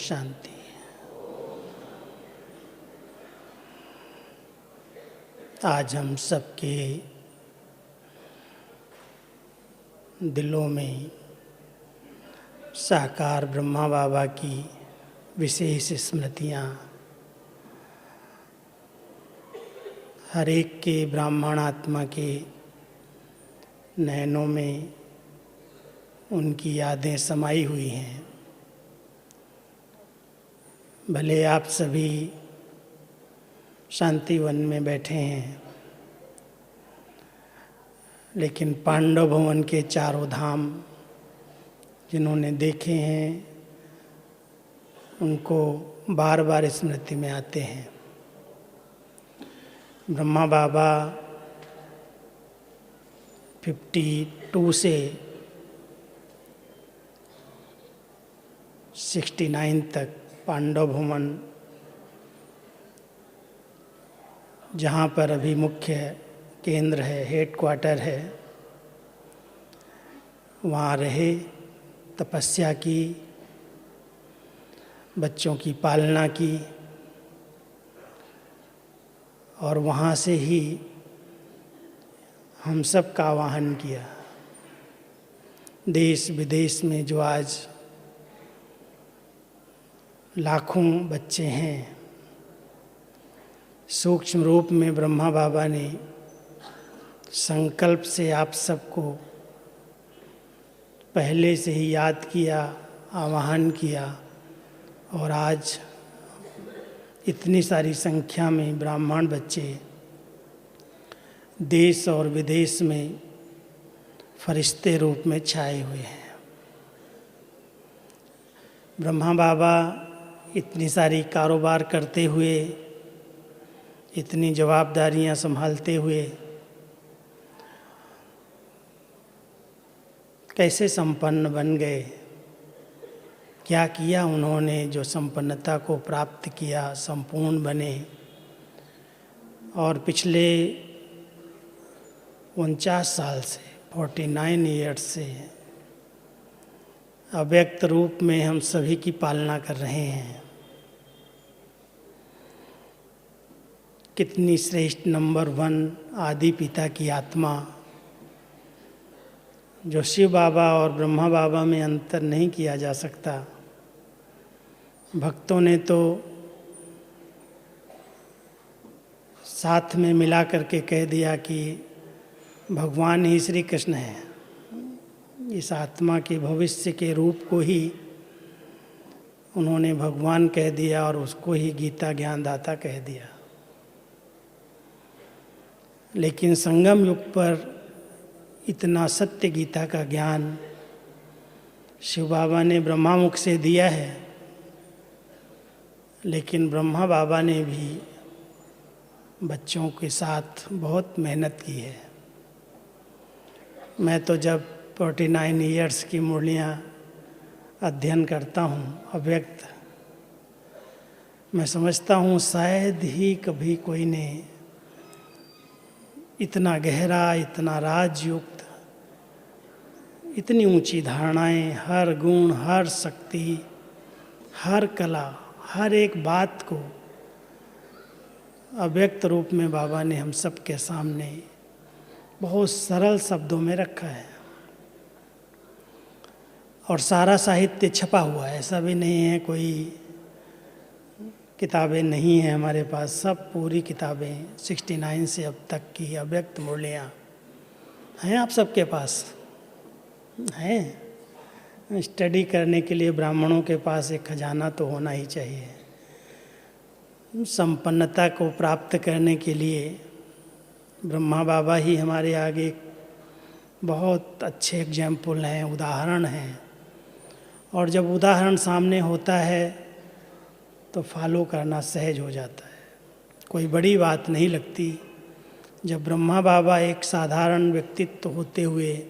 शांति। आज हम सबके दिलों में साकार ब्रह्मा बाबा की विशेष स्मृतियाँ, हर एक के ब्राह्मण आत्मा के नयनों में उनकी यादें समाई हुई हैं। भले आप सभी शांतिवन में बैठे हैं, लेकिन पांडव भवन के चारों धाम जिन्होंने देखे हैं उनको बार बार स्मृति में आते हैं। ब्रह्मा बाबा 52 से 69 तक पांडव भवन, जहाँ पर अभी मुख्य केंद्र है, हेड क्वार्टर है, वहाँ रहे, तपस्या की, बच्चों की पालना की और वहाँ से ही हम सब का आवाहन किया। देश विदेश में जो आज लाखों बच्चे हैं, सूक्ष्म रूप में ब्रह्मा बाबा ने संकल्प से आप सबको पहले से ही याद किया, आवाहन किया और आज इतनी सारी संख्या में ब्राह्मण बच्चे देश और विदेश में फरिश्ते रूप में छाए हुए हैं। ब्रह्मा बाबा इतनी सारी कारोबार करते हुए, इतनी जवाबदारियां संभालते हुए कैसे संपन्न बन गए? क्या किया उन्होंने जो संपन्नता को प्राप्त किया, संपूर्ण बने? और पिछले 49 साल से, 49 ईयर्स से अव्यक्त रूप में हम सभी की पालना कर रहे हैं। कितनी श्रेष्ठ नंबर 1 आदि पिता की आत्मा, जो शिव बाबा और ब्रह्मा बाबा में अंतर नहीं किया जा सकता। भक्तों ने तो साथ में मिला करके कह दिया कि भगवान ही श्री कृष्ण है। इस आत्मा के भविष्य के रूप को ही उन्होंने भगवान कह दिया और उसको ही गीता ज्ञानदाता कह दिया। लेकिन संगम युग पर इतना सत्य गीता का ज्ञान शिव बाबा ने ब्रह्मा मुख से दिया है, लेकिन ब्रह्मा बाबा ने भी बच्चों के साथ बहुत मेहनत की है। मैं तो जब 49 ईयर्स की मुरलियाँ अध्ययन करता हूँ अव्यक्त, मैं समझता हूँ शायद ही कभी कोई ने इतना गहरा, इतना राजयुक्त, इतनी ऊंची धारणाएं, हर गुण, हर शक्ति, हर कला, हर एक बात को अव्यक्त रूप में बाबा ने हम सब के सामने बहुत सरल शब्दों में रखा है। और सारा साहित्य छपा हुआ है, ऐसा भी नहीं है कोई किताबें नहीं हैं हमारे पास। सब पूरी किताबें 69 से अब तक की अव्यक्त मुरलियाँ हैं आप सबके पास हैं। स्टडी करने के लिए ब्राह्मणों के पास एक खजाना तो होना ही चाहिए। संपन्नता को प्राप्त करने के लिए ब्रह्मा बाबा ही हमारे आगे बहुत अच्छे एग्जाम्पल हैं, उदाहरण हैं। और जब उदाहरण सामने होता है तो फॉलो करना सहज हो जाता है, कोई बड़ी बात नहीं लगती। जब ब्रह्मा बाबा एक साधारण व्यक्तित्व होते हुए,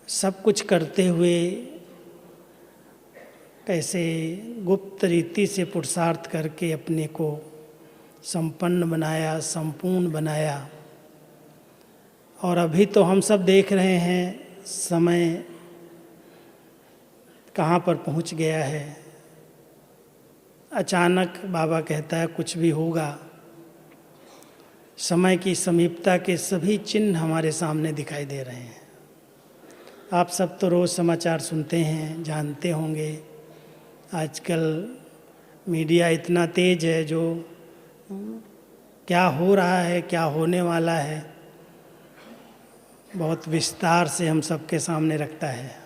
सब कुछ करते हुए, कैसे गुप्त रीति से पुरुषार्थ करके अपने को संपन्न बनाया, संपूर्ण बनाया। और अभी तो हम सब देख रहे हैं समय कहाँ पर पहुँच गया है। अचानक बाबा कहता है कुछ भी होगा। समय की समीपता के सभी चिन्ह हमारे सामने दिखाई दे रहे हैं। आप सब तो रोज़ समाचार सुनते हैं, जानते होंगे। आजकल मीडिया इतना तेज है, जो क्या हो रहा है, क्या होने वाला है, बहुत विस्तार से हम सबके सामने रखता है।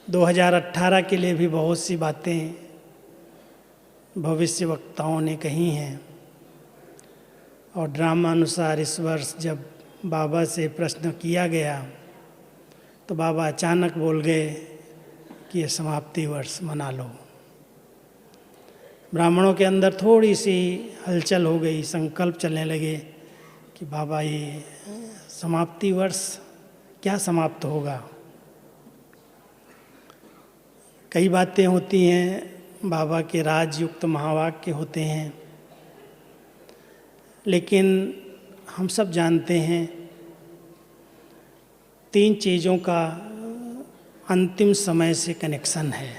2018 के लिए भी बहुत सी बातें भविष्य वक्ताओं ने कही हैं, और ड्रामानुसार इस वर्ष जब बाबा से प्रश्न किया गया तो बाबा अचानक बोल गए कि ये समाप्ति वर्ष मना लो। ब्राह्मणों के अंदर थोड़ी सी हलचल हो गई, संकल्प चलने लगे कि बाबा ये समाप्ति वर्ष क्या समाप्त होगा। कई बातें होती हैं, बाबा के राजयुक्त महावाक्य होते हैं, लेकिन हम सब जानते हैं 3 चीज़ों का अंतिम समय से कनेक्शन है।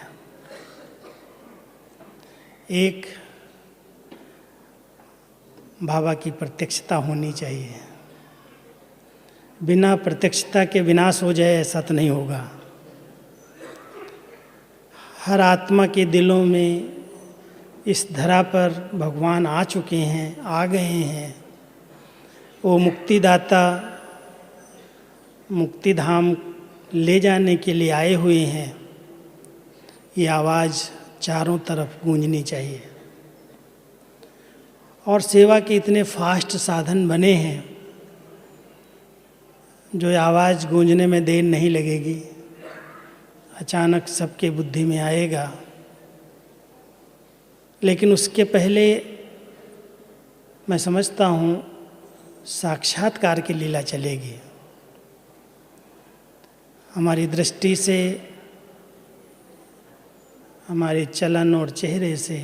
एक, बाबा की प्रत्यक्षता होनी चाहिए। बिना प्रत्यक्षता के विनाश हो जाए ऐसा तो नहीं होगा। हर आत्मा के दिलों में इस धरा पर भगवान आ चुके हैं, आ गए हैं। वो मुक्तिदाता मुक्तिधाम ले जाने के लिए आए हुए हैं। ये आवाज़ चारों तरफ गूंजनी चाहिए। और सेवा के इतने फास्ट साधन बने हैं, जो आवाज़ गूंजने में देर नहीं लगेगी, अचानक सबके बुद्धि में आएगा। लेकिन उसके पहले मैं समझता हूँ साक्षात्कार की लीला चलेगी। हमारी दृष्टि से, हमारे चलन और चेहरे से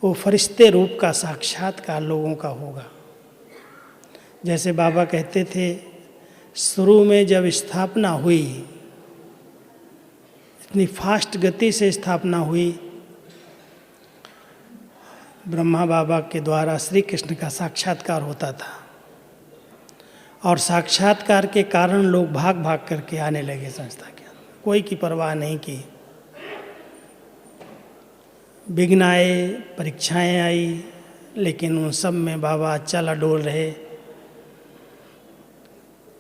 वो फरिश्ते रूप का साक्षात्कार लोगों का होगा। जैसे बाबा कहते थे, शुरू में जब स्थापना हुई, इतनी फास्ट गति से स्थापना हुई, ब्रह्मा बाबा के द्वारा श्री कृष्ण का साक्षात्कार होता था, और साक्षात्कार के कारण लोग भाग भाग करके आने लगे संस्था के अंदर। कोई की परवाह नहीं की। विघ्न आए, परीक्षाएं आई, लेकिन उन सब में बाबा चल डोल रहे,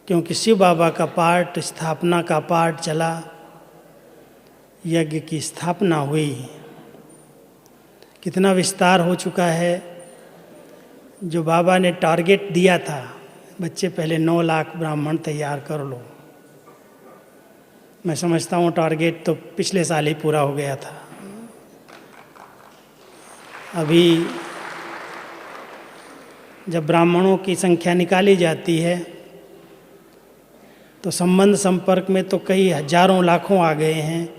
क्योंकि शिव बाबा का पार्ट, स्थापना का पार्ट चला। यज्ञ की स्थापना हुई। कितना विस्तार हो चुका है। जो बाबा ने टारगेट दिया था, बच्चे पहले 9 लाख ब्राह्मण तैयार कर लो, मैं समझता हूँ टारगेट तो पिछले साल ही पूरा हो गया था। अभी जब ब्राह्मणों की संख्या निकाली जाती है तो संबंध संपर्क में तो कई हजारों लाखों आ गए हैं,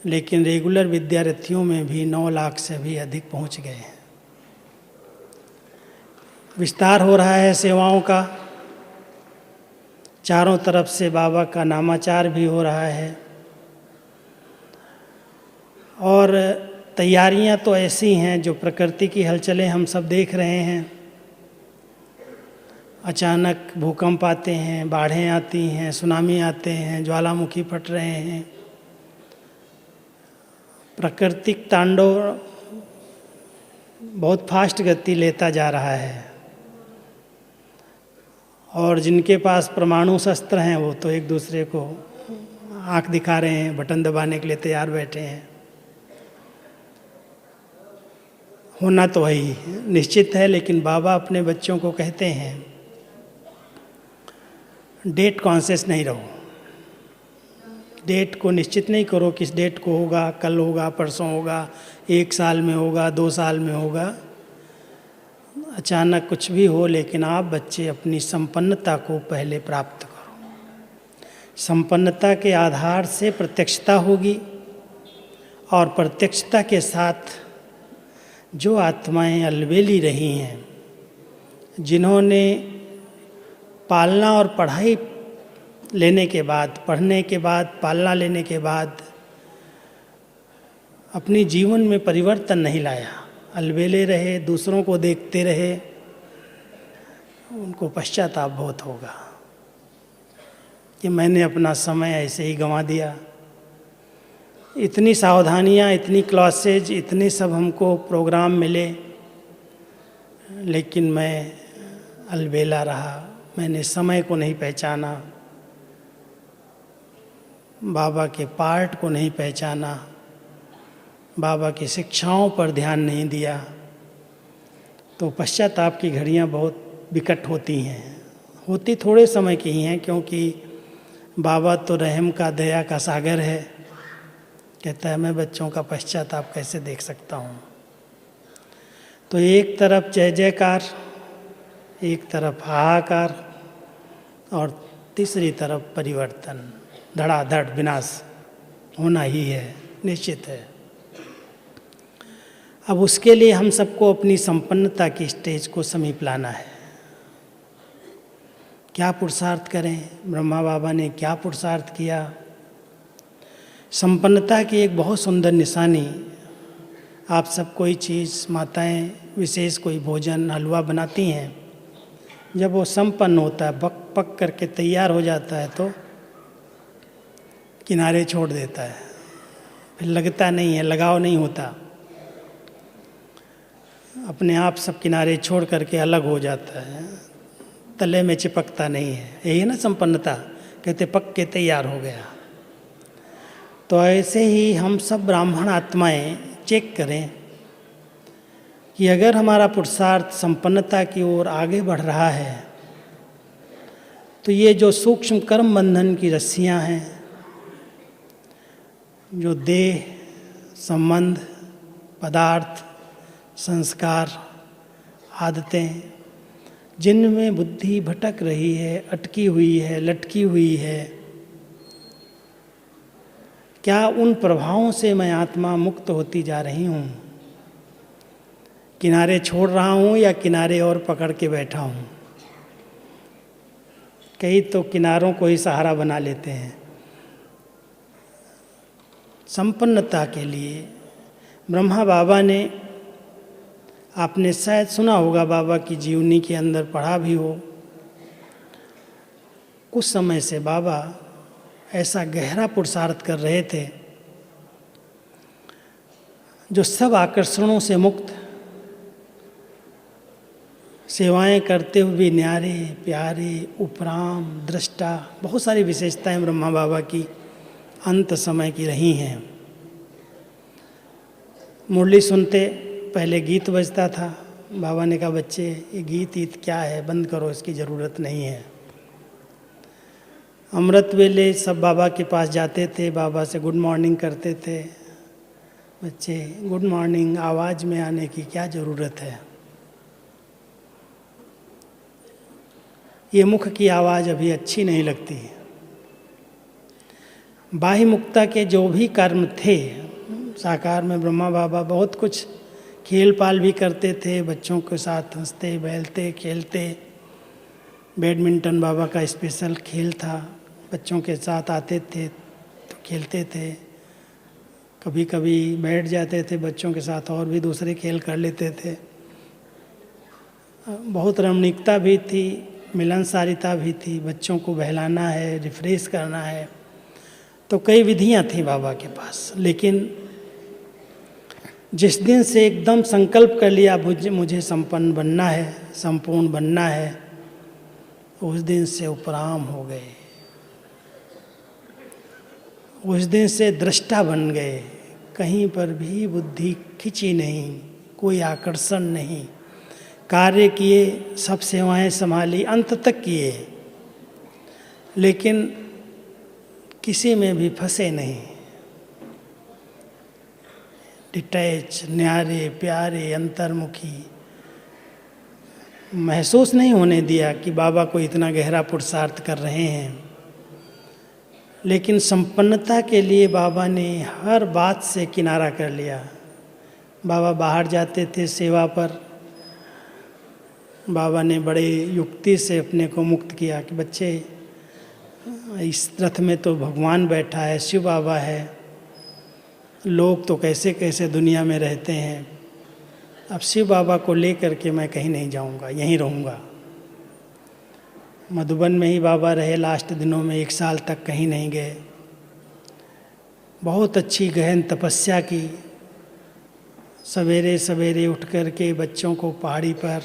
लेकिन रेगुलर विद्यार्थियों में भी 9 लाख से भी अधिक पहुंच गए हैं। विस्तार हो रहा है सेवाओं का, चारों तरफ से बाबा का नामाचार भी हो रहा है। और तैयारियां तो ऐसी हैं जो प्रकृति की हलचलें हम सब देख रहे हैं। अचानक भूकंप आते हैं, बाढ़ें आती हैं, सुनामी आते हैं, ज्वालामुखी फट रहे हैं। प्राकृतिक तांडव बहुत फास्ट गति लेता जा रहा है, और जिनके पास परमाणु शस्त्र हैं वो तो एक दूसरे को आंख दिखा रहे हैं, बटन दबाने के लिए तैयार बैठे हैं। होना तो वही निश्चित है, लेकिन बाबा अपने बच्चों को कहते हैं डेट कॉन्शियस नहीं रहो। डेट को निश्चित नहीं करो, किस डेट को होगा, कल होगा, परसों होगा, 1 साल में होगा, 2 साल में होगा, अचानक कुछ भी हो, लेकिन आप बच्चे अपनी संपन्नता को पहले प्राप्त करो। संपन्नता के आधार से प्रत्यक्षता होगी, और प्रत्यक्षता के साथ जो आत्माएं अलबेली रही हैं, जिन्होंने पालना और पढ़ाई लेने के बाद, पढ़ने के बाद, पालना लेने के बाद अपनी जीवन में परिवर्तन नहीं लाया, अलबेले रहे, दूसरों को देखते रहे, उनको पश्चाताप बहुत होगा कि मैंने अपना समय ऐसे ही गंवा दिया। इतनी सावधानियाँ, इतनी क्लासेज, इतने सब हमको प्रोग्राम मिले, लेकिन मैं अलबेला रहा, मैंने समय को नहीं पहचाना, बाबा के पार्ट को नहीं पहचाना, बाबा की शिक्षाओं पर ध्यान नहीं दिया। तो पश्चाताप की घड़ियाँ बहुत विकट होती हैं, होती थोड़े समय की ही हैं, क्योंकि बाबा तो रहम का, दया का सागर है। कहता है मैं बच्चों का पश्चाताप कैसे देख सकता हूँ। तो एक तरफ जय जयकार, एक तरफ हाहाकार, और तीसरी तरफ परिवर्तन, धड़ाधड़ विनाश होना ही है, निश्चित है। अब उसके लिए हम सबको अपनी संपन्नता की स्टेज को समीप लाना है। क्या पुरुषार्थ करें? ब्रह्मा बाबा ने क्या पुरुषार्थ किया? संपन्नता की एक बहुत सुंदर निशानी, आप सब कोई चीज़, माताएं विशेष कोई भोजन, हलवा बनाती हैं, जब वो संपन्न होता है, पक करके तैयार हो जाता है, तो किनारे छोड़ देता है, फिर लगता नहीं है, लगाव नहीं होता, अपने आप सब किनारे छोड़ करके अलग हो जाता है, तले में चिपकता नहीं है। यही है ना संपन्नता, कहते पक के तैयार हो गया। तो ऐसे ही हम सब ब्राह्मण आत्माएं चेक करें कि अगर हमारा पुरुषार्थ संपन्नता की ओर आगे बढ़ रहा है, तो ये जो सूक्ष्म कर्म बंधन की रस्सियां हैं, जो देह, संबंध, पदार्थ, संस्कार, आदतें, जिनमें बुद्धि भटक रही है, अटकी हुई है, लटकी हुई है, क्या उन प्रभावों से मैं आत्मा मुक्त होती जा रही हूँ? किनारे छोड़ रहा हूँ या किनारे और पकड़ के बैठा हूँ? कई तो किनारों को ही सहारा बना लेते हैं। संपन्नता के लिए ब्रह्मा बाबा ने, आपने शायद सुना होगा, बाबा की जीवनी के अंदर पढ़ा भी हो, कुछ समय से बाबा ऐसा गहरा पुरुषार्थ कर रहे थे जो सब आकर्षणों से मुक्त, सेवाएं करते हुए भी न्यारे, प्यारे, उपराम, दृष्टा, बहुत सारी विशेषताएं ब्रह्मा बाबा की अंत समय की रही हैं। मुरली सुनते पहले गीत बजता था, बाबा ने कहा बच्चे ये गीत क्या है, बंद करो, इसकी ज़रूरत नहीं है। अमृत वेले सब बाबा के पास जाते थे, बाबा से गुड मॉर्निंग करते थे। बच्चे गुड मॉर्निंग आवाज़ में आने की क्या ज़रूरत है, ये मुख की आवाज़ अभी अच्छी नहीं लगती। बाह्य मुक्ता के जो भी कर्म थे, साकार में ब्रह्मा बाबा बहुत कुछ खेल पाल भी करते थे, बच्चों के साथ हंसते बहलते खेलते। बैडमिंटन बाबा का स्पेशल खेल था, बच्चों के साथ आते थे तो खेलते थे, कभी कभी बैठ जाते थे बच्चों के साथ और भी दूसरे खेल कर लेते थे। बहुत रमणीकता भी थी, मिलनसारिता भी थी, बच्चों को बहलाना है, रिफ्रेश करना है, तो कई विधियां थी बाबा के पास। लेकिन जिस दिन से एकदम संकल्प कर लिया मुझे संपन्न बनना है, संपूर्ण बनना है, उस दिन से उपराम हो गए, उस दिन से दृष्टा बन गए। कहीं पर भी बुद्धि खिंची नहीं, कोई आकर्षण नहीं, कार्य किए, सब सेवाएं संभाली, अंत तक किए, लेकिन किसी में भी फंसे नहीं। डिटैच, न्यारे, प्यारे, अंतर्मुखी, महसूस नहीं होने दिया कि बाबा को इतना गहरा पुरुषार्थ कर रहे हैं। लेकिन संपन्नता के लिए बाबा ने हर बात से किनारा कर लिया। बाबा बाहर जाते थे सेवा पर, बाबा ने बड़े युक्ति से अपने को मुक्त किया कि बच्चे इस रथ में तो भगवान बैठा है, शिव बाबा है, लोग तो कैसे कैसे दुनिया में रहते हैं। अब शिव बाबा को लेकर के मैं कहीं नहीं जाऊंगा, यहीं रहूंगा। मधुबन में ही बाबा रहे लास्ट दिनों में, 1 साल तक कहीं नहीं गए। बहुत अच्छी गहन तपस्या की। सवेरे सवेरे उठ कर के बच्चों को पहाड़ी पर,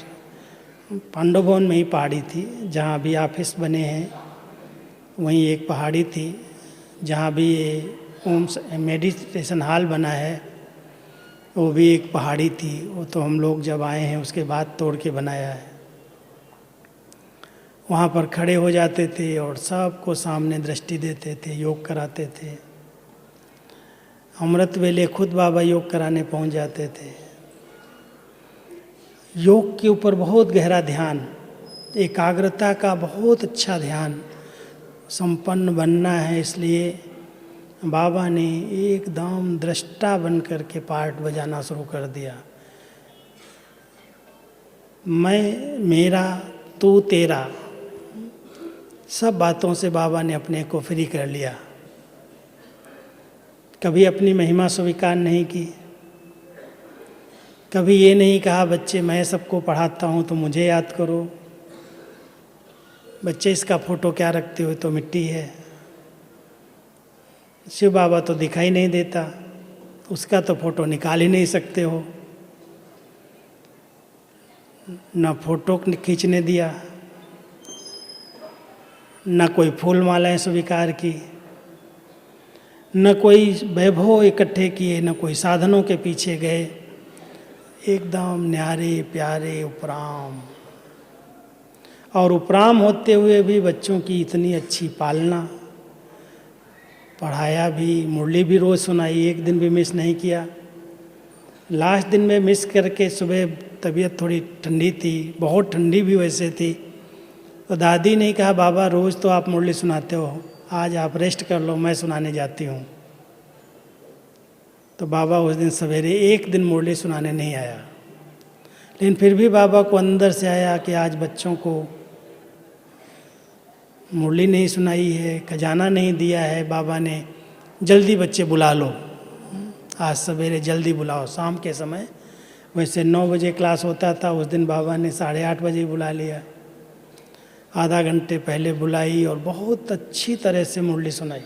पांडव भवन में ही पहाड़ी थी जहाँ भी ऑफिस बने हैं, वहीं एक पहाड़ी थी जहाँ भी ओम मेडिटेशन हॉल बना है, वो भी एक पहाड़ी थी। वो तो हम लोग जब आए हैं उसके बाद तोड़ के बनाया है। वहाँ पर खड़े हो जाते थे और सबको सामने दृष्टि देते थे, योग कराते थे। अमृत वेले खुद बाबा योग कराने पहुँच जाते थे। योग के ऊपर बहुत गहरा ध्यान, एकाग्रता का बहुत अच्छा ध्यान। संपन्न बनना है, इसलिए बाबा ने एकदम दृष्टा बन कर के पार्ट बजाना शुरू कर दिया। मैं, मेरा, तू, तेरा, सब बातों से बाबा ने अपने को फ्री कर लिया। कभी अपनी महिमा स्वीकार नहीं की, कभी ये नहीं कहा बच्चे मैं सबको पढ़ाता हूँ तो मुझे याद करो, बच्चे इसका फ़ोटो क्या रखते हो, तो मिट्टी है। शिव बाबा तो दिखाई नहीं देता, उसका तो फ़ोटो निकाल ही नहीं सकते हो। न फोटो खींचने दिया, न कोई फूल मालाएं स्वीकार की, न कोई वैभव इकट्ठे किए, न कोई साधनों के पीछे गए। एकदम न्यारे प्यारे उपराम। और उपराम होते हुए भी बच्चों की इतनी अच्छी पालना, पढ़ाया भी, मुरली भी रोज़ सुनाई, एक दिन भी मिस नहीं किया। लास्ट दिन में मिस करके, सुबह तबीयत थोड़ी ठंडी थी, बहुत ठंडी भी वैसे थी, तो दादी ने कहा बाबा रोज़ तो आप मुरली सुनाते हो, आज आप रेस्ट कर लो, मैं सुनाने जाती हूँ। तो बाबा उस दिन सवेरे एक दिन मुरली सुनाने नहीं आया, लेकिन फिर भी बाबा को अंदर से आया कि आज बच्चों को मुरली नहीं सुनाई है, खजाना नहीं दिया है बाबा ने, जल्दी बच्चे बुला लो, आज सवेरे जल्दी बुलाओ। शाम के समय वैसे 9 बजे क्लास होता था, उस दिन बाबा ने 8:30 बजे बुला लिया। आधा घंटे पहले बुलाई और बहुत अच्छी तरह से मुरली सुनाई।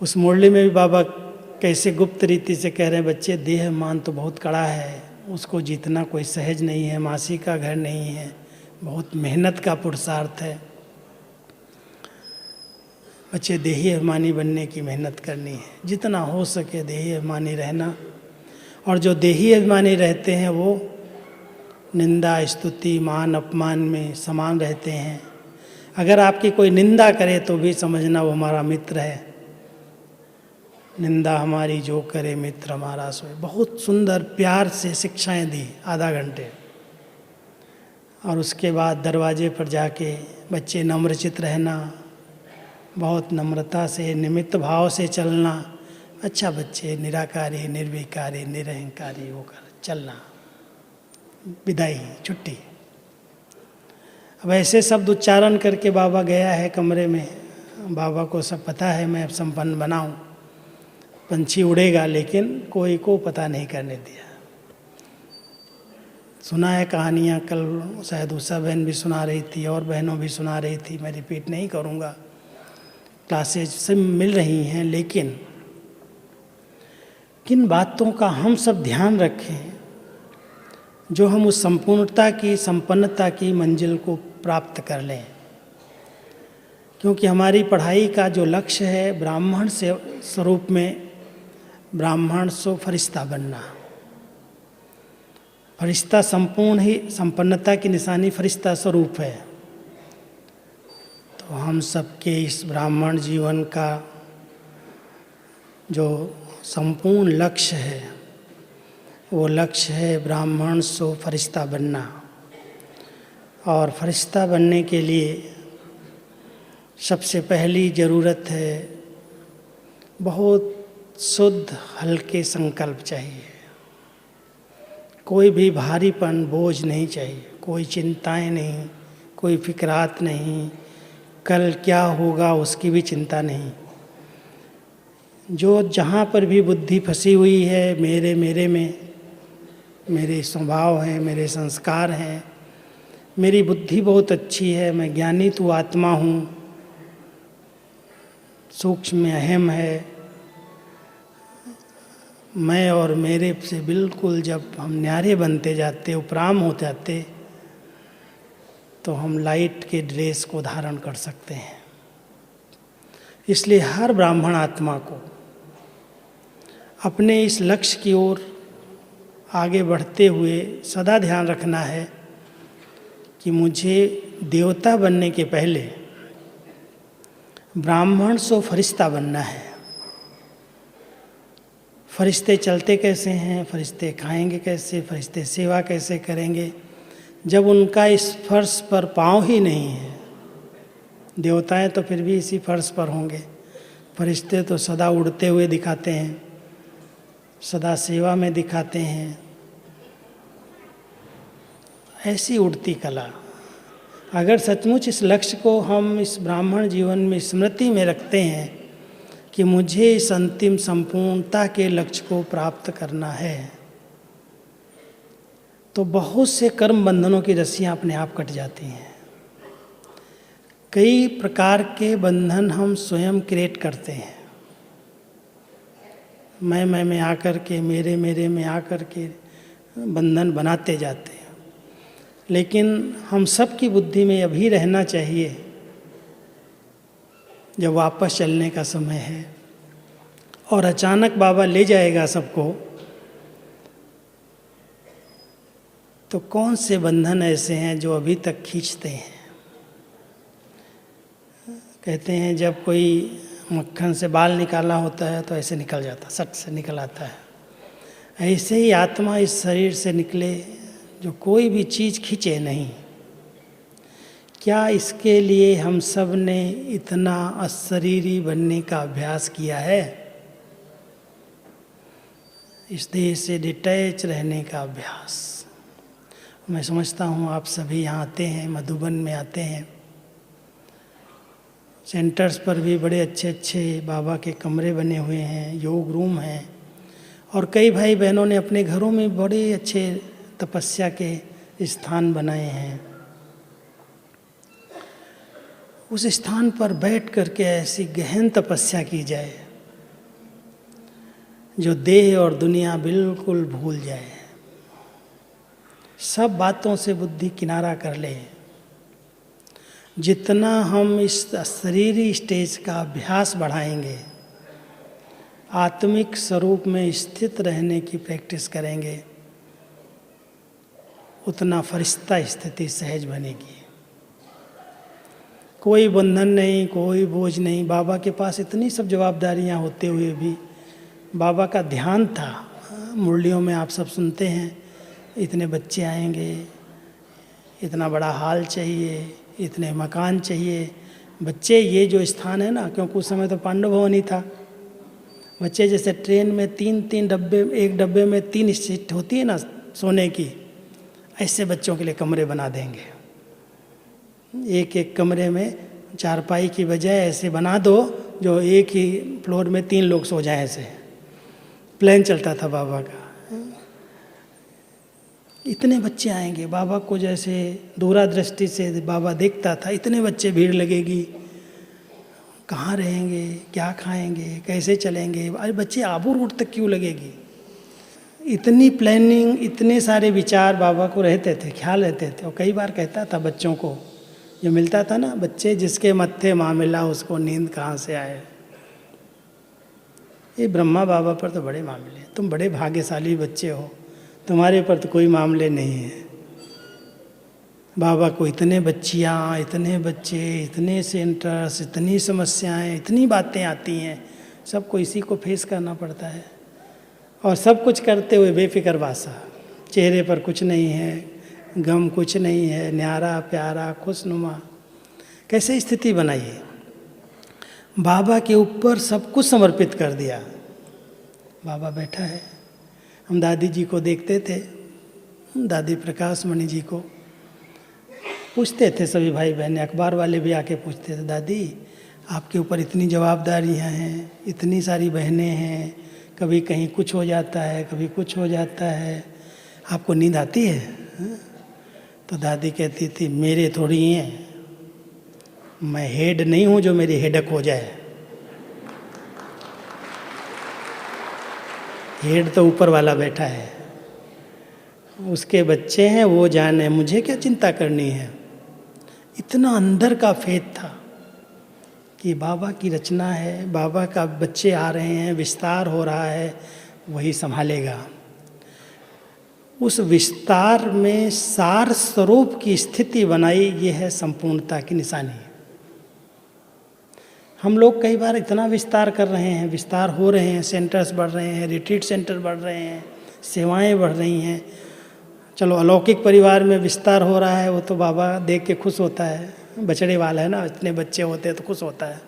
उस मुरली में भी बाबा कैसे गुप्त रीति से कह रहे हैं, बच्चे देह मान तो बहुत कड़ा है, उसको जीतना कोई सहज नहीं है, मासी का घर नहीं है, बहुत मेहनत का पुरुषार्थ है। बच्चे देही अभिमानी बनने की मेहनत करनी है, जितना हो सके देही अभिमानी रहना। और जो देही अभिमानी रहते हैं वो निंदा, स्तुति, मान, अपमान में समान रहते हैं। अगर आपकी कोई निंदा करे तो भी समझना वो हमारा मित्र है। निंदा हमारी जो करे मित्र हमारा सोए। बहुत सुंदर प्यार से शिक्षाएं दी आधा घंटे। और उसके बाद दरवाजे पर जाके बच्चे नम्रचित रहना, बहुत नम्रता से, निमित्त भाव से चलना। अच्छा बच्चे, निराकारी, निर्विकारी, निरहंकारी होकर चलना। विदाई, छुट्टी। अब ऐसे शब्द उच्चारण करके बाबा गया है कमरे में। बाबा को सब पता है मैं अब संपन्न बनाऊं, पंछी उड़ेगा, लेकिन कोई को पता नहीं करने दिया। सुना है कहानियाँ, कल शायद उषा बहन भी सुना रही थी और बहनों भी सुना रही थी, मैं रिपीट नहीं करूँगा, क्लासेज से मिल रही हैं। लेकिन किन बातों का हम सब ध्यान रखें जो हम उस संपूर्णता की, संपन्नता की मंजिल को प्राप्त कर लें। क्योंकि हमारी पढ़ाई का जो लक्ष्य है ब्राह्मण से स्वरूप में, ब्राह्मण सो फरिश्ता बनना। फरिश्ता संपूर्ण ही संपन्नता की निशानी फरिश्ता स्वरूप है। तो हम सबके इस ब्राह्मण जीवन का जो संपूर्ण लक्ष्य है वो लक्ष्य है ब्राह्मण सो फरिश्ता बनना। और फरिश्ता बनने के लिए सबसे पहली ज़रूरत है बहुत शुद्ध हल्के संकल्प चाहिए। कोई भी भारीपन, बोझ नहीं चाहिए, कोई चिंताएं नहीं, कोई फिक्रात नहीं, कल क्या होगा उसकी भी चिंता नहीं। जो जहाँ पर भी बुद्धि फंसी हुई है मेरे में, मेरे स्वभाव हैं, मेरे संस्कार हैं, मेरी बुद्धि बहुत अच्छी है, मैं ज्ञानी तू आत्मा हूँ, सूक्ष्म में अहम है, मैं और मेरे से बिल्कुल जब हम न्यारे बनते जाते, उपराम हो जाते, तो हम लाइट के ड्रेस को धारण कर सकते हैं। इसलिए हर ब्राह्मण आत्मा को अपने इस लक्ष्य की ओर आगे बढ़ते हुए सदा ध्यान रखना है कि मुझे देवता बनने के पहले ब्राह्मण सो फरिश्ता बनना है। फरिश्ते चलते कैसे हैं, फरिश्ते खाएंगे कैसे, फरिश्ते सेवा कैसे करेंगे, जब उनका इस फर्श पर पाँव ही नहीं है। देवताएं तो फिर भी इसी फर्श पर होंगे, फरिश्ते तो सदा उड़ते हुए दिखाते हैं, सदा सेवा में दिखाते हैं। ऐसी उड़ती कला, अगर सचमुच इस लक्ष्य को हम इस ब्राह्मण जीवन में स्मृति में रखते हैं कि मुझे इस अंतिम संपूर्णता के लक्ष्य को प्राप्त करना है, तो बहुत से कर्म बंधनों की रस्सियाँ अपने आप कट जाती हैं। कई प्रकार के बंधन हम स्वयं क्रिएट करते हैं, मैं में आकर के, मेरे में आकर के बंधन बनाते जाते हैं। लेकिन हम सब की बुद्धि में अभी रहना चाहिए, जब वापस चलने का समय है और अचानक बाबा ले जाएगा सबको, तो कौन से बंधन ऐसे हैं जो अभी तक खींचते हैं। कहते हैं जब कोई मक्खन से बाल निकालना होता है तो ऐसे निकल जाता, सट से निकल आता है। ऐसे ही आत्मा इस शरीर से निकले, जो कोई भी चीज़ खींचे नहीं। क्या इसके लिए हम सब ने इतना अशरीरी बनने का अभ्यास किया है? इस देह से डिटैच रहने का अभ्यास। मैं समझता हूँ आप सभी यहाँ आते हैं, मधुबन में आते हैं, सेंटर्स पर भी बड़े अच्छे अच्छे बाबा के कमरे बने हुए हैं, योग रूम हैं, और कई भाई बहनों ने अपने घरों में बड़े अच्छे तपस्या के स्थान बनाए हैं। उस स्थान पर बैठ करके ऐसी गहन तपस्या की जाए जो देह और दुनिया बिल्कुल भूल जाए, सब बातों से बुद्धि किनारा कर ले। जितना हम इस शरीरी स्टेज का अभ्यास बढ़ाएंगे, आत्मिक स्वरूप में स्थित रहने की प्रैक्टिस करेंगे, उतना फरिश्ता स्थिति सहज बनेगी। कोई बंधन नहीं, कोई बोझ नहीं। बाबा के पास इतनी सब जवाबदारियां होते हुए भी बाबा का ध्यान था। मुरलियों में आप सब सुनते हैं, इतने बच्चे आएंगे, इतना बड़ा हाल चाहिए, इतने मकान चाहिए। बच्चे ये जो स्थान है ना, क्योंकि उस समय तो पांडव भवन ही था। बच्चे जैसे ट्रेन में तीन डब्बे, एक डब्बे में 3 सीट होती है ना सोने की, ऐसे बच्चों के लिए कमरे बना देंगे। एक एक कमरे में चारपाई की बजाय ऐसे बना दो जो एक ही फ्लोर में 3 लोग सो जाएं। ऐसे प्लान चलता था बाबा का। इतने बच्चे आएंगे, बाबा को जैसे दूरदृष्टि से बाबा देखता था, इतने बच्चे भीड़ लगेगी, कहाँ रहेंगे, क्या खाएंगे, कैसे चलेंगे। अरे बच्चे आबू रोड तक क्यों लगेगी। इतनी प्लानिंग, इतने सारे विचार बाबा को रहते थे, ख्याल रहते थे। और कई बार कहता था बच्चों को, जो मिलता था ना, बच्चे जिसके मत्थे मामला उसको नींद कहाँ से आए। ये ब्रह्मा बाबा पर तो बड़े मामले, तुम बड़े भाग्यशाली बच्चे हो, तुम्हारे पर तो कोई मामले नहीं है। बाबा को इतने बच्चियाँ, इतने बच्चे, इतने सेंटर्स, इतनी समस्याएं, इतनी बातें आती हैं, सबको इसी को फेस करना पड़ता है। और सब कुछ करते हुए बेफिक्र बासा, चेहरे पर कुछ नहीं है, गम कुछ नहीं है, न्यारा प्यारा खुशनुमा। कैसे स्थिति बनाइए। बाबा के ऊपर सब कुछ समर्पित कर दिया। बाबा बैठा है। हम दादी जी को देखते थे, दादी प्रकाश मणि जी को पूछते थे सभी भाई बहनें, अखबार वाले भी आके पूछते थे, दादी आपके ऊपर इतनी जवाबदारियां हैं, इतनी सारी बहनें हैं, कभी कहीं कुछ हो जाता है, कभी कुछ हो जाता है, आपको नींद आती है? हाँ? तो दादी कहती थी मेरे थोड़ी हैं, मैं हेड नहीं हूँ जो मेरी हेडक हो जाए। हेड तो ऊपर वाला बैठा है, उसके बच्चे हैं, वो जाने, मुझे क्या चिंता करनी है। इतना अंदर का फेथ था कि बाबा की रचना है, बाबा का बच्चे आ रहे हैं, विस्तार हो रहा है, वही संभालेगा। उस विस्तार में सार स्वरूप की स्थिति बनाई, ये है संपूर्णता की निशानी। हम लोग कई बार इतना विस्तार कर रहे हैं, विस्तार हो रहे हैं, सेंटर्स बढ़ रहे हैं, रिट्रीट सेंटर बढ़ रहे हैं, सेवाएं बढ़ रही हैं। चलो अलौकिक परिवार में विस्तार हो रहा है, वो तो बाबा देख के खुश होता है, बछड़े वाला है ना, इतने बच्चे होते हैं तो खुश होता है।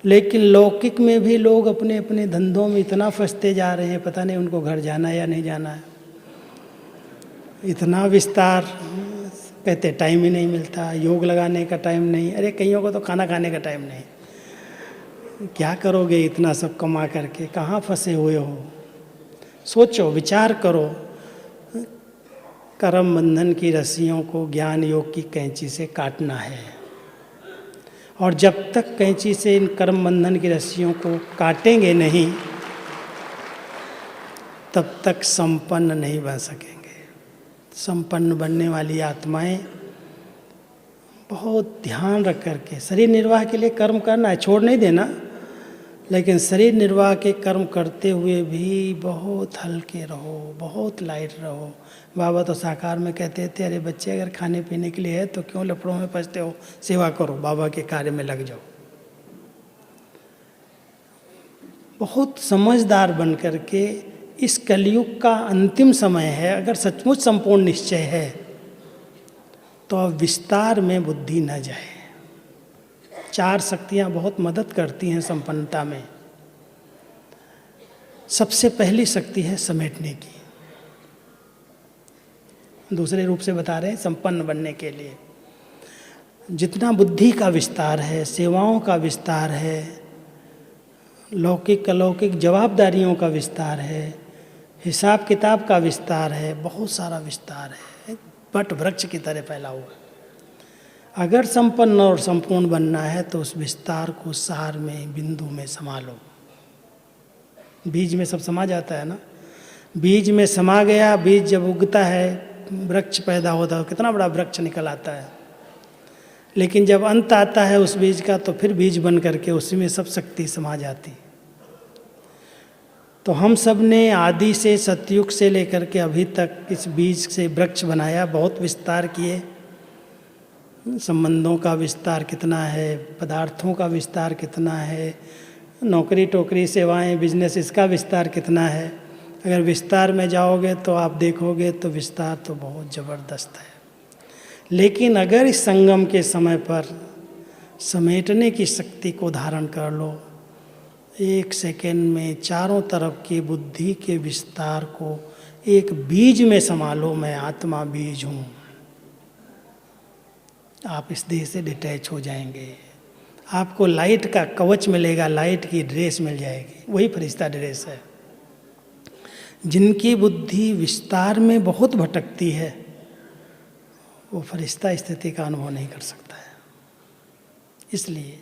लेकिन लौकिक में भी लोग अपने अपने धंधों में इतना फंसते जा रहे हैं, पता नहीं उनको घर जाना है या नहीं जाना है। इतना विस्तार, कहते टाइम ही नहीं मिलता, योग लगाने का टाइम नहीं। अरे कईयों को तो खाना खाने का टाइम नहीं। क्या करोगे इतना सब कमा करके, कहाँ फंसे हुए हो? सोचो, विचार करो। कर्म बंधन की रस्सियों को ज्ञान योग की कैंची से काटना है, और जब तक कैंची से इन कर्म बंधन की रस्सियों को काटेंगे नहीं, तब तक संपन्न नहीं बन सकेंगे। संपन्न बनने वाली आत्माएं बहुत ध्यान रख करके, शरीर निर्वाह के लिए कर्म करना है, छोड़ नहीं देना, लेकिन शरीर निर्वाह के कर्म करते हुए भी बहुत हल्के रहो, बहुत लाइट रहो। बाबा तो साकार में कहते थे, अरे बच्चे अगर खाने पीने के लिए है तो क्यों लफड़ों में फंसते हो, सेवा करो, बाबा के कार्य में लग जाओ। बहुत समझदार बन करके, इस कलयुग का अंतिम समय है, अगर सचमुच संपूर्ण निश्चय है तो अब विस्तार में बुद्धि न जाए। 4 शक्तियाँ बहुत मदद करती हैं संपन्नता में। सबसे पहली शक्ति है समेटने की। दूसरे रूप से बता रहे हैं, संपन्न बनने के लिए जितना बुद्धि का विस्तार है, सेवाओं का विस्तार है, लौकिक अलौकिक जवाबदारियों का विस्तार है, हिसाब किताब का विस्तार है, बहुत सारा विस्तार है, बट वृक्ष की तरह फैला हुआ। अगर संपन्न और संपूर्ण बनना है तो उस विस्तार को सार में, बिंदु में समा लो। बीज में सब समा जाता है ना, बीज में समा गया, बीज जब उगता है, वृक्ष पैदा होता है, कितना बड़ा वृक्ष निकल आता है। लेकिन जब अंत आता है उस बीज का, तो फिर बीज बन करके उसी में सब शक्ति समा जाती। तो हम सब ने आदि से, सतयुग से लेकर के अभी तक इस बीज से वृक्ष बनाया, बहुत विस्तार किए। संबंधों का विस्तार कितना है, पदार्थों का विस्तार कितना है, नौकरी टोकरी सेवाएं बिजनेस, इसका विस्तार कितना है। अगर विस्तार में जाओगे तो आप देखोगे तो विस्तार तो बहुत ज़बरदस्त है। लेकिन अगर इस संगम के समय पर समेटने की शक्ति को धारण कर लो, 1 सेकेंड में चारों तरफ की बुद्धि के विस्तार को एक बीज में संभालो। मैं आत्मा बीज हूँ। आप इस देह से डिटैच हो जाएंगे, आपको लाइट का कवच मिलेगा, लाइट की ड्रेस मिल जाएगी, वही फरिश्ता ड्रेस है। जिनकी बुद्धि विस्तार में बहुत भटकती है, वो फरिश्ता स्थिति का अनुभव नहीं कर सकता है। इसलिए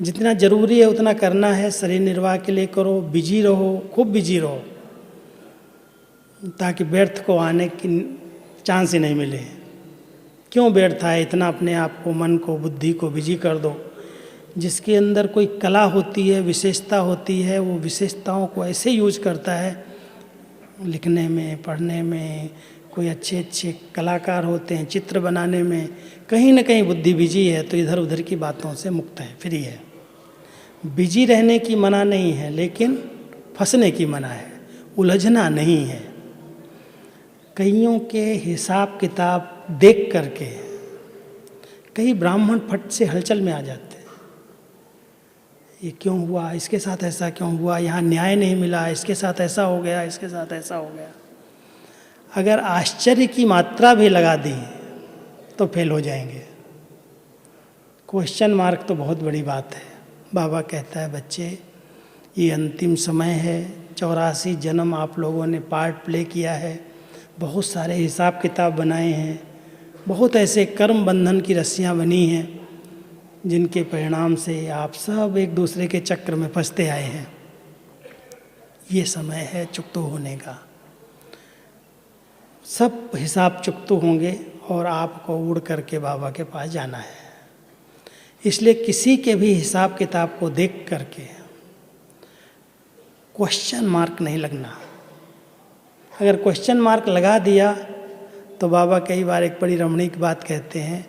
जितना जरूरी है उतना करना है, शरीर निर्वाह के लिए करो, बिजी रहो, खूब बिजी रहो, ताकि व्यर्थ को आने की चांस ही नहीं मिले। क्यों व्यर्थ आए, इतना अपने आप को, मन को, बुद्धि को बिजी कर दो। जिसके अंदर कोई कला होती है, विशेषता होती है, वो विशेषताओं को ऐसे यूज करता है, लिखने में, पढ़ने में। कोई अच्छे अच्छे कलाकार होते हैं चित्र बनाने में, कहीं ना कहीं बुद्धि बिजी है तो इधर उधर की बातों से मुक्त है, फ्री है। बिजी रहने की मना नहीं है, लेकिन फंसने की मना है, उलझना नहीं है। कईयों के हिसाब किताब देख करके कई ब्राह्मण फट से हलचल में आ जाते हैं। ये क्यों हुआ, इसके साथ ऐसा क्यों हुआ, यहाँ न्याय नहीं मिला, इसके साथ ऐसा हो गया, इसके साथ ऐसा हो गया। अगर आश्चर्य की मात्रा भी लगा दी तो फेल हो जाएंगे। क्वेश्चन मार्क तो बहुत बड़ी बात है। बाबा कहता है बच्चे ये अंतिम समय है, 84 जन्म आप लोगों ने पार्ट प्ले किया है, बहुत सारे हिसाब किताब बनाए हैं, बहुत ऐसे कर्म बंधन की रस्सियाँ बनी हैं जिनके परिणाम से आप सब एक दूसरे के चक्र में फंसते आए हैं। ये समय है चुकतो होने का, सब हिसाब चुकतो होंगे और आपको उड़ करके बाबा के पास जाना है। इसलिए किसी के भी हिसाब किताब को देख करके क्वेश्चन मार्क नहीं लगना। अगर क्वेश्चन मार्क लगा दिया तो बाबा कई बार एक बड़ी रमणीक बात कहते हैं,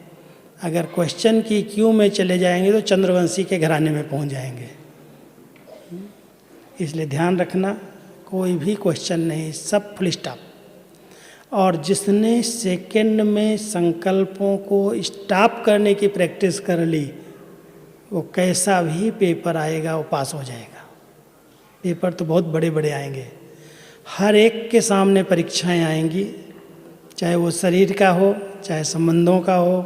अगर क्वेश्चन की क्यू में चले जाएंगे तो चंद्रवंशी के घराने में पहुंच जाएंगे। इसलिए ध्यान रखना, कोई भी क्वेश्चन नहीं, सब फुल स्टॉप। और जिसने सेकंड में संकल्पों को स्टॉप करने की प्रैक्टिस कर ली, वो कैसा भी पेपर आएगा वो पास हो जाएगा। पेपर तो बहुत बड़े बड़े आएंगे, हर एक के सामने परीक्षाएं आएंगी, चाहे वो शरीर का हो, चाहे संबंधों का हो,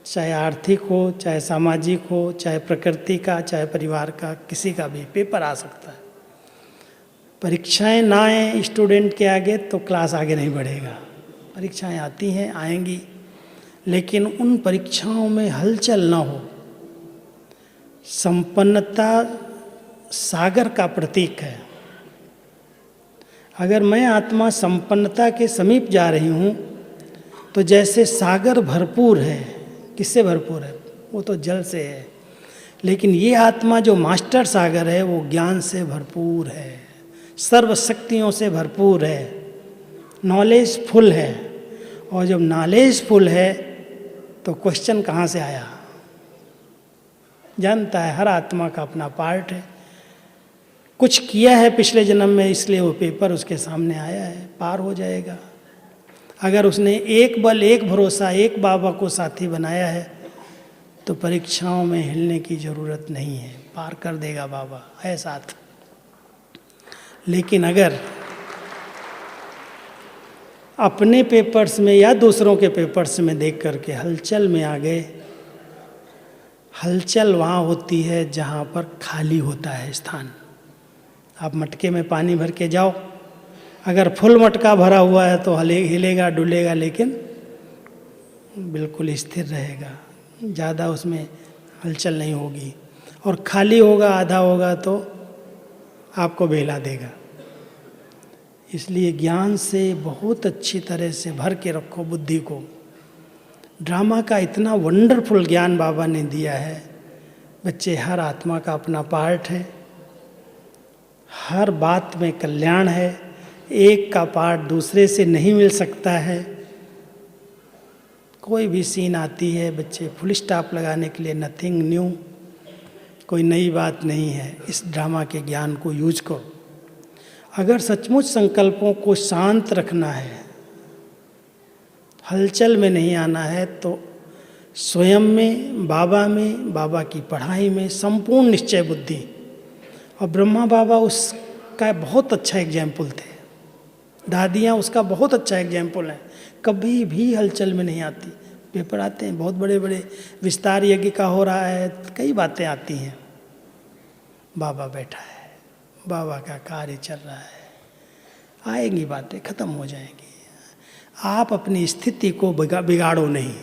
चाहे आर्थिक हो, चाहे सामाजिक हो, चाहे प्रकृति का, चाहे परिवार का, किसी का भी पेपर आ सकता है। परीक्षाएं ना आए स्टूडेंट के आगे तो क्लास आगे नहीं बढ़ेगा। परीक्षाएं आती हैं, आएंगी, लेकिन उन परीक्षाओं में हलचल ना हो। संपन्नता सागर का प्रतीक है। अगर मैं आत्मा संपन्नता के समीप जा रही हूँ तो जैसे सागर भरपूर है, किससे भरपूर है? वो तो जल से है, लेकिन ये आत्मा जो मास्टर सागर है वो ज्ञान से भरपूर है, सर्व शक्तियों से भरपूर है, नॉलेज फुल है। और जब नॉलेज फुल है तो क्वेश्चन कहाँ से आया? जानता है हर आत्मा का अपना पार्ट है, कुछ किया है पिछले जन्म में, इसलिए वो पेपर उसके सामने आया है, पार हो जाएगा। अगर उसने एक बल, एक भरोसा, एक बाबा को साथी बनाया है तो परीक्षाओं में हिलने की ज़रूरत नहीं है, पार कर देगा बाबा है साथ। लेकिन अगर अपने पेपर्स में या दूसरों के पेपर्स में देख करके हलचल में आ गए, हलचल वहाँ होती है जहाँ पर खाली होता है स्थान। आप मटके में पानी भर के जाओ, अगर फुल मटका भरा हुआ है तो हिलेगा डुलेगा, लेकिन बिल्कुल स्थिर रहेगा, ज़्यादा उसमें हलचल नहीं होगी। और खाली होगा, आधा होगा तो आपको बहला देगा। इसलिए ज्ञान से बहुत अच्छी तरह से भर के रखो बुद्धि को। ड्रामा का इतना वंडरफुल ज्ञान बाबा ने दिया है। बच्चे, हर आत्मा का अपना पार्ट है, हर बात में कल्याण है, एक का पार्ट दूसरे से नहीं मिल सकता है। कोई भी सीन आती है बच्चे, फुल स्टॉप लगाने के लिए नथिंग न्यू, कोई नई बात नहीं है। इस ड्रामा के ज्ञान को यूज करो। अगर सचमुच संकल्पों को शांत रखना है, हलचल में नहीं आना है, तो स्वयं में, बाबा की पढ़ाई में संपूर्ण निश्चय बुद्धि। और ब्रह्मा बाबा उसका बहुत अच्छा एग्जाम्पल थे, दादियाँ उसका बहुत अच्छा एग्जाम्पल है। कभी भी हलचल में नहीं आती। पेपर आते हैं, बहुत बड़े बड़े विस्तार यज्ञ का हो रहा है, कई बातें आती हैं, बाबा बैठा है, बाबा का कार्य चल रहा है, आएंगी बातें, खत्म हो जाएंगी। आप अपनी स्थिति को बिगाड़ो नहीं,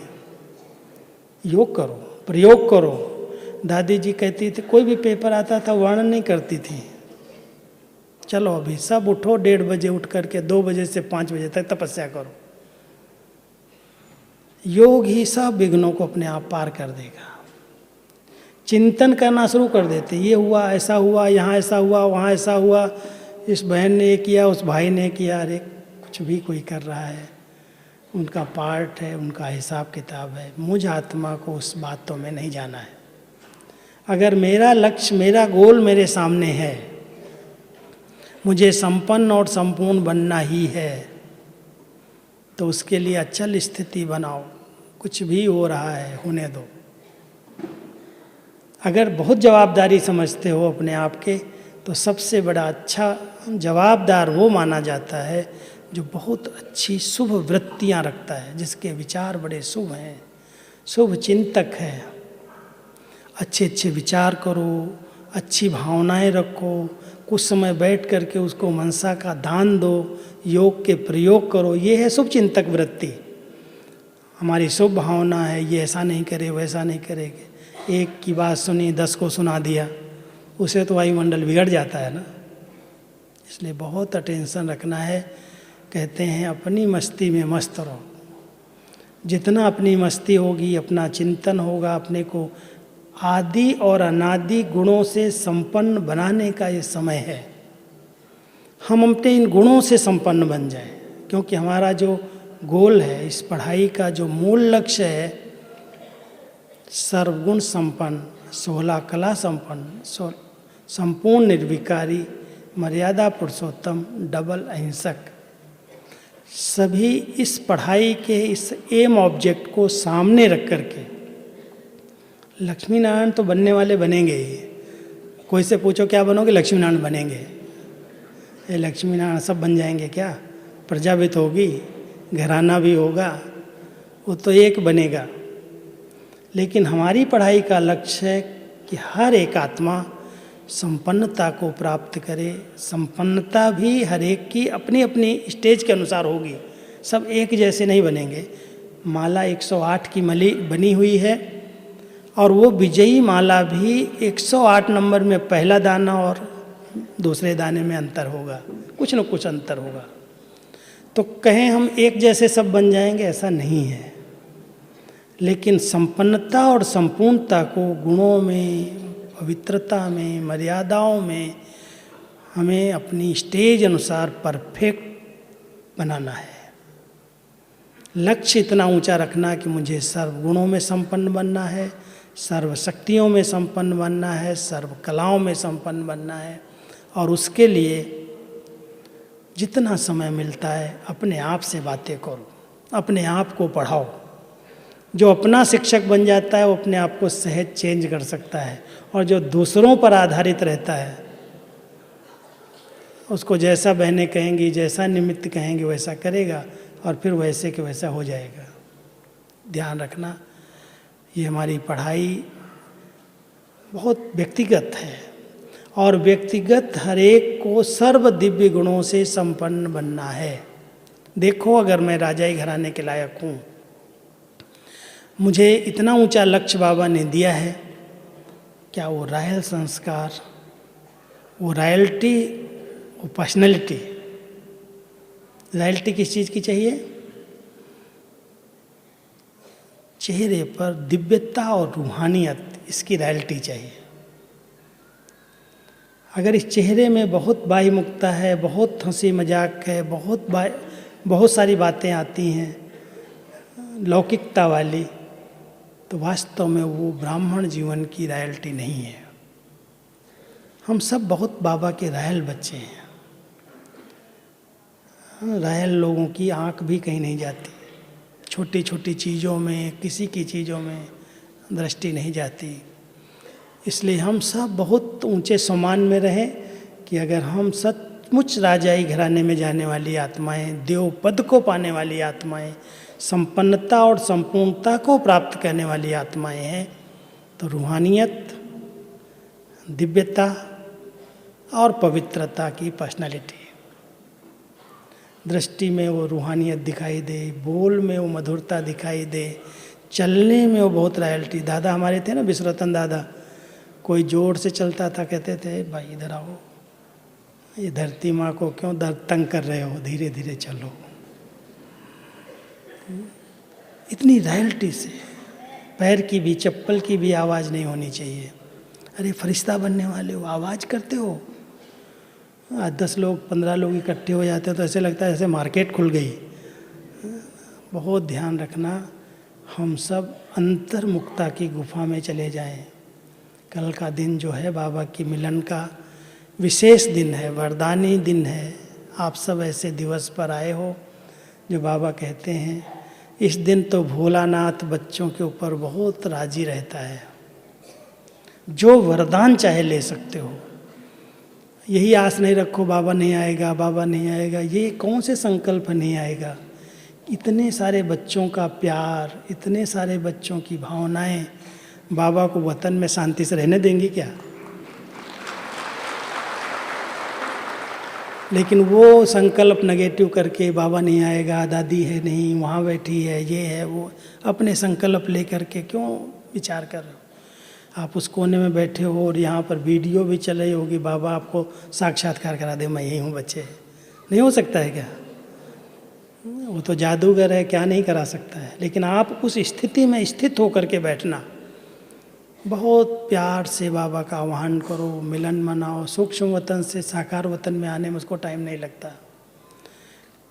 योग करो, प्रयोग करो। दादी जी कहती थी, कोई भी पेपर आता था वर्णन नहीं करती थी, चलो अभी सब उठो, 1:30 बजे उठ करके 2 बजे से 5 बजे तक तपस्या करो। योग ही सब विघ्नों को अपने आप पार कर देगा। चिंतन करना शुरू कर देते, ये हुआ, ऐसा हुआ, यहाँ ऐसा हुआ, वहाँ ऐसा हुआ, इस बहन ने किया, उस भाई ने किया। अरे कुछ भी कोई कर रहा है, उनका पार्ट है, उनका हिसाब किताब है। मुझ आत्मा को उस बातों में नहीं जाना है। अगर मेरा लक्ष्य, मेरा गोल मेरे सामने है, मुझे संपन्न और संपूर्ण बनना ही है, तो उसके लिए अचल स्थिति बनाओ। कुछ भी हो रहा है होने दो। अगर बहुत जवाबदारी समझते हो अपने आप के, तो सबसे बड़ा अच्छा जवाबदार वो माना जाता है जो बहुत अच्छी शुभ वृत्तियां रखता है, जिसके विचार बड़े शुभ हैं, शुभ चिंतक है। अच्छे अच्छे विचार करो, अच्छी भावनाएं रखो, कुछ समय बैठ करके उसको मनसा का दान दो, योग के प्रयोग करो। ये है शुभ चिंतक वृत्ति। हमारी शुभ भावना है, ये ऐसा नहीं करे वैसा नहीं करेंगे। एक की बात सुनी 10 को सुना दिया, उसे तो वायुमंडल बिगड़ जाता है ना। इसलिए बहुत अटेंशन रखना है। कहते हैं अपनी मस्ती में मस्त रहो। जितना अपनी मस्ती होगी, अपना चिंतन होगा, अपने को आदि और अनादि गुणों से संपन्न बनाने का ये समय है। हम अपने इन गुणों से संपन्न बन जाएं, क्योंकि हमारा जो गोल है, इस पढ़ाई का जो मूल लक्ष्य है, सर्वगुण संपन्न, 16 कला संपन्न, संपूर्ण निर्विकारी, मर्यादा पुरुषोत्तम, डबल अहिंसक। सभी इस पढ़ाई के इस एम ऑब्जेक्ट को सामने रख करके लक्ष्मी नारायण तो बनने वाले बनेंगे ही। कोई से पूछो क्या बनोगे, लक्ष्मी नारायण बनेंगे। ये लक्ष्मी नारायण सब बन जाएंगे क्या? प्रजा भी तो होगी, घराना भी होगा, वो तो एक बनेगा। लेकिन हमारी पढ़ाई का लक्ष्य है कि हर एक आत्मा संपन्नता को प्राप्त करे। संपन्नता भी हर एक की अपनी अपनी स्टेज के अनुसार होगी, सब एक जैसे नहीं बनेंगे। माला 108 की मली बनी हुई है, और वो विजयी माला भी 108 नंबर में पहला दाना और दूसरे दाने में अंतर होगा, कुछ न कुछ अंतर होगा। तो कहें हम एक जैसे सब बन जाएंगे, ऐसा नहीं है। लेकिन संपन्नता और संपूर्णता को गुणों में, पवित्रता में, मर्यादाओं में हमें अपनी स्टेज अनुसार परफेक्ट बनाना है। लक्ष्य इतना ऊंचा रखना कि मुझे सर्व गुणों में संपन्न बनना है, सर्व शक्तियों में संपन्न बनना है, सर्व कलाओं में संपन्न बनना है। और उसके लिए जितना समय मिलता है अपने आप से बातें करो, अपने आप को पढ़ाओ। जो अपना शिक्षक बन जाता है वो अपने आप को सहज चेंज कर सकता है, और जो दूसरों पर आधारित रहता है उसको जैसा बहनें कहेंगी, जैसा निमित्त कहेंगे वैसा करेगा, और फिर वैसे के वैसा हो जाएगा। ध्यान रखना, ये हमारी पढ़ाई बहुत व्यक्तिगत है, और व्यक्तिगत हर एक को सर्व दिव्य गुणों से संपन्न बनना है। देखो, अगर मैं राजाई घराने के लायक हूँ, मुझे इतना ऊंचा लक्ष्य बाबा ने दिया है, क्या वो रॉयल संस्कार, वो रॉयल्टी, वो पर्सनैलिटी। रॉयल्टी किस चीज़ की चाहिए? चेहरे पर दिव्यता और रूहानियत, इसकी रॉयल्टी चाहिए। अगर इस चेहरे में बहुत बाह्यमुखता है, बहुत हंसी मजाक है, बहुत सारी बातें आती हैं लौकिकता वाली, तो वास्तव में वो ब्राह्मण जीवन की रॉयल्टी नहीं है। हम सब बहुत बाबा के रॉयल बच्चे हैं। रॉयल लोगों की आंख भी कहीं नहीं जाती, छोटी छोटी चीज़ों में, किसी की चीज़ों में दृष्टि नहीं जाती। इसलिए हम सब बहुत ऊंचे सम्मान में रहें कि अगर हम सचमुच राजाई घराने में जाने वाली आत्माएं, देव पद को पाने वाली आत्माएं, संपन्नता और संपूर्णता को प्राप्त करने वाली आत्माएं हैं, तो रूहानियत, दिव्यता और पवित्रता की पर्सनालिटी, दृष्टि में वो रूहानियत दिखाई दे, बोल में वो मधुरता दिखाई दे, चलने में वो बहुत रॉयल्टी। दादा हमारे थे ना, विश्वरतन दादा, कोई जोर से चलता था, कहते थे भाई इधर आओ, ये धरती माँ को क्यों तंग कर रहे हो, धीरे धीरे चलो। इतनी रॉयल्टी से पैर की भी, चप्पल की भी आवाज़ नहीं होनी चाहिए। अरे फरिश्ता बनने वाले हो, आवाज़ करते हो। 10 लोग 15 लोग इकट्ठे हो जाते हैं तो ऐसे लगता है जैसे मार्केट खुल गई। बहुत ध्यान रखना, हम सब अंतर्मुखता की गुफा में चले जाएं। कल का दिन जो है बाबा की मिलन का विशेष दिन है, वरदानी दिन है। आप सब ऐसे दिवस पर आए हो जो बाबा कहते हैं इस दिन तो भोलानाथ बच्चों के ऊपर बहुत राजी रहता है, जो वरदान चाहे ले सकते हो। यही आस नहीं रखो बाबा नहीं आएगा, बाबा नहीं आएगा। ये कौन से संकल्प नहीं आएगा? इतने सारे बच्चों का प्यार, इतने सारे बच्चों की भावनाएं बाबा को वतन में शांति से रहने देंगी क्या? लेकिन वो संकल्प नेगेटिव करके बाबा नहीं आएगा, दादी है नहीं, वहाँ बैठी है, ये है वो, अपने संकल्प लेकर के क्यों विचार कर रहे हो? आप उस कोने में बैठे हो और यहाँ पर वीडियो भी चल रही होगी, बाबा आपको साक्षात्कार करा दे, मैं यही हूँ बच्चे। नहीं हो सकता है क्या? वो तो जादूगर है, क्या नहीं करा सकता है। लेकिन आप उस स्थिति में स्थित होकर के बैठना, बहुत प्यार से बाबा का आह्वान करो, मिलन मनाओ। सूक्ष्म वतन से साकार वतन में आने में उसको टाइम नहीं लगता।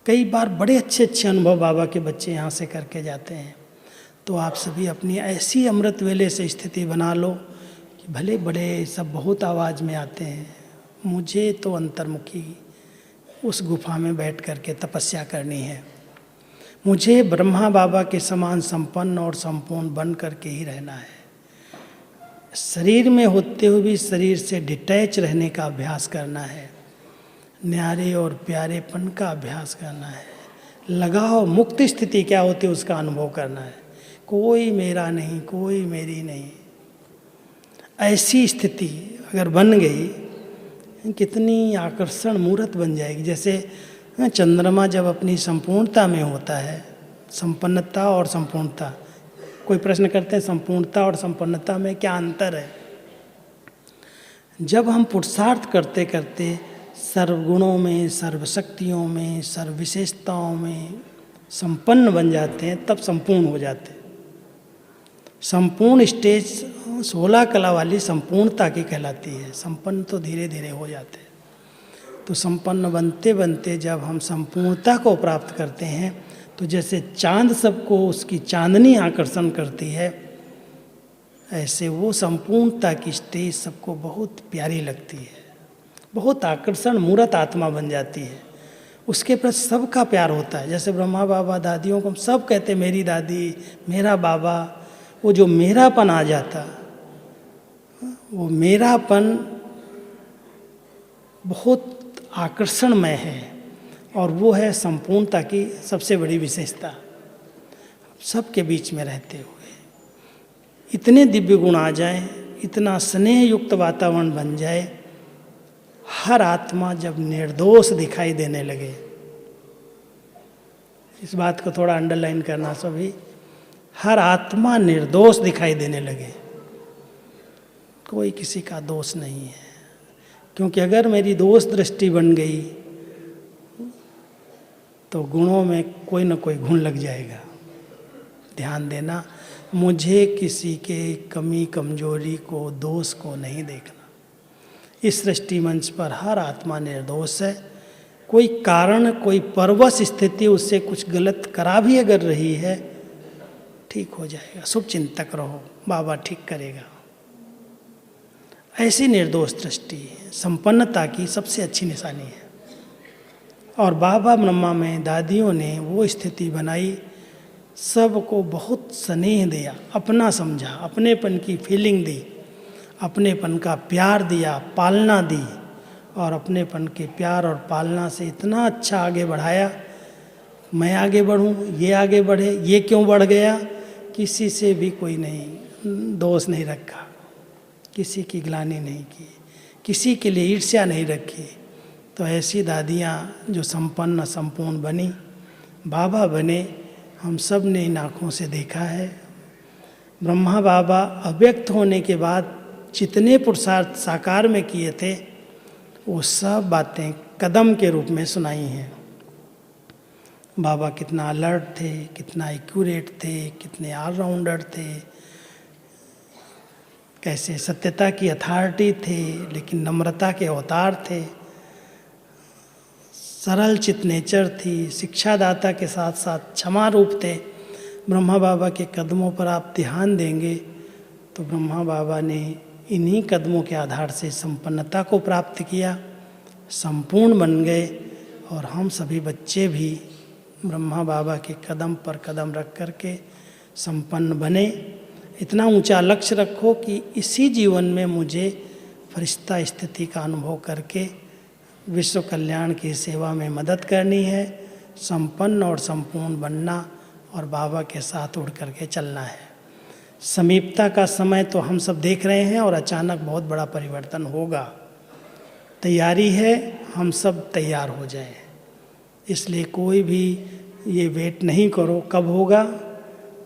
कई बार बड़े अच्छे अच्छे अनुभव बाबा के बच्चे यहाँ से करके जाते हैं। तो आप सभी अपनी ऐसी अमृत वेले से स्थिति बना लो कि भले बड़े सब बहुत आवाज़ में आते हैं, मुझे तो अंतर्मुखी उस गुफा में बैठ कर के तपस्या करनी है। मुझे ब्रह्मा बाबा के समान संपन्न और संपूर्ण बन करके ही रहना है। शरीर में होते हुए भी शरीर से डिटैच रहने का अभ्यास करना है। न्यारे और प्यारेपन का अभ्यास करना है। लगाव मुक्त स्थिति क्या होती है उसका अनुभव करना है। कोई मेरा नहीं, कोई मेरी नहीं। ऐसी स्थिति अगर बन गई, कितनी आकर्षण मूर्त बन जाएगी। जैसे चंद्रमा जब अपनी संपूर्णता में होता है, संपन्नता और संपूर्णता, कोई प्रश्न करते हैं संपूर्णता और संपन्नता में क्या अंतर है? जब हम पुरुषार्थ करते करते सर्वगुणों में, सर्वशक्तियों में, सर्वविशेषताओं में संपन्न बन जाते हैं, तब संपूर्ण हो जाते हैं। संपूर्ण स्टेज 16 कला वाली संपूर्णता की कहलाती है। संपन्न तो धीरे धीरे हो जाते हैं। तो संपन्न बनते बनते जब हम संपूर्णता को प्राप्त करते हैं, तो जैसे चांद सबको उसकी चांदनी आकर्षण करती है, ऐसे वो संपूर्णता की स्टेज सबको बहुत प्यारी लगती है, बहुत आकर्षण मूर्त आत्मा बन जाती है। उसके प्रति सबका प्यार होता है। जैसे ब्रह्मा बाबा दादियों को हम सब कहते हैं मेरी दादी, मेरा बाबा। वो जो मेरापन आ जाता, वो मेरापन बहुत आकर्षणमय है, और वो है संपूर्णता की सबसे बड़ी विशेषता। सबके बीच में रहते हुए इतने दिव्य गुण आ जाएं, इतना स्नेह युक्त वातावरण बन जाए, हर आत्मा जब निर्दोष दिखाई देने लगे। इस बात को थोड़ा अंडरलाइन करना सभी। हर आत्मा निर्दोष दिखाई देने लगे, कोई किसी का दोष नहीं है। क्योंकि अगर मेरी दोष दृष्टि बन गई तो गुणों में कोई ना कोई गुण लग जाएगा। ध्यान देना, मुझे किसी के कमी कमजोरी को, दोष को नहीं देखना। इस सृष्टि मंच पर हर आत्मा निर्दोष है। कोई कारण, कोई परवश स्थिति उससे कुछ गलत करा भी अगर रही है, ठीक हो जाएगा। शुभ चिंतक रहो, बाबा ठीक करेगा। ऐसी निर्दोष दृष्टि संपन्नता की सबसे अच्छी निशानी है। और बाबा ब्रह्मा में दादियों ने वो स्थिति बनाई, सबको बहुत स्नेह दिया, अपना समझा, अपनेपन की फीलिंग दी, अपनेपन का प्यार दिया, पालना दी। और अपनेपन के प्यार और पालना से इतना अच्छा आगे बढ़ाया। मैं आगे बढ़ूं, ये आगे बढ़े, ये क्यों बढ़ गया, किसी से भी कोई नहीं दोष नहीं रखा, किसी की ग्लानि नहीं की, किसी के लिए ईर्ष्या नहीं रखी। तो ऐसी दादियाँ जो संपन्न संपूर्ण बनी, बाबा बने, हम सब ने इन आँखों से देखा है। ब्रह्मा बाबा अव्यक्त होने के बाद जितने पुरुषार्थ साकार में किए थे, वो सब बातें कदम के रूप में सुनाई हैं। बाबा कितना अलर्ट थे, कितना एक्यूरेट थे, कितने ऑलराउंडर थे, कैसे सत्यता की अथॉरिटी थे, लेकिन नम्रता के अवतार थे। सरल चित नेचर थी, शिक्षादाता के साथ साथ क्षमा रूप थे। ब्रह्मा बाबा के कदमों पर आप ध्यान देंगे तो ब्रह्मा बाबा ने इन्हीं कदमों के आधार से संपन्नता को प्राप्त किया, संपूर्ण बन गए। और हम सभी बच्चे भी ब्रह्मा बाबा के कदम पर कदम रख कर के संपन्न बने। इतना ऊंचा लक्ष्य रखो कि इसी जीवन में मुझे फरिश्ता स्थिति का अनुभव करके विश्व कल्याण की सेवा में मदद करनी है, संपन्न और संपूर्ण बनना और बाबा के साथ उड़ करके चलना है। समीपता का समय तो हम सब देख रहे हैं और अचानक बहुत बड़ा परिवर्तन होगा। तैयारी है, हम सब तैयार हो जाएं। इसलिए कोई भी ये वेट नहीं करो कब होगा।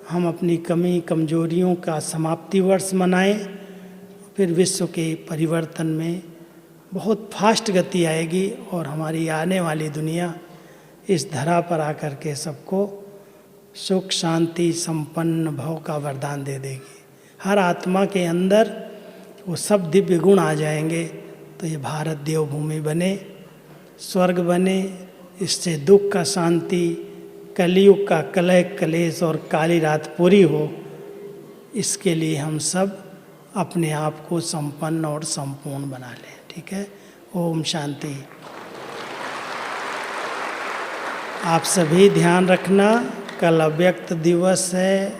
हम अपनी कमी कमजोरियों का समाप्ति वर्ष मनाएं, फिर विश्व के परिवर्तन में बहुत फास्ट गति आएगी और हमारी आने वाली दुनिया इस धरा पर आकर के सबको सुख शांति संपन्न भव का वरदान दे देगी। हर आत्मा के अंदर वो सब दिव्य गुण आ जाएंगे तो ये भारत देवभूमि बने, स्वर्ग बने। इससे दुख का शांति, कलयुग का कलह कलेश और काली रात पूरी हो। इसके लिए हम सब अपने आप को संपन्न और संपूर्ण बना लें। ठीक है, ओम शांति। आप सभी ध्यान रखना, कल अव्यक्त दिवस है,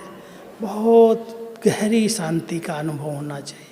बहुत गहरी शांति का अनुभव होना चाहिए।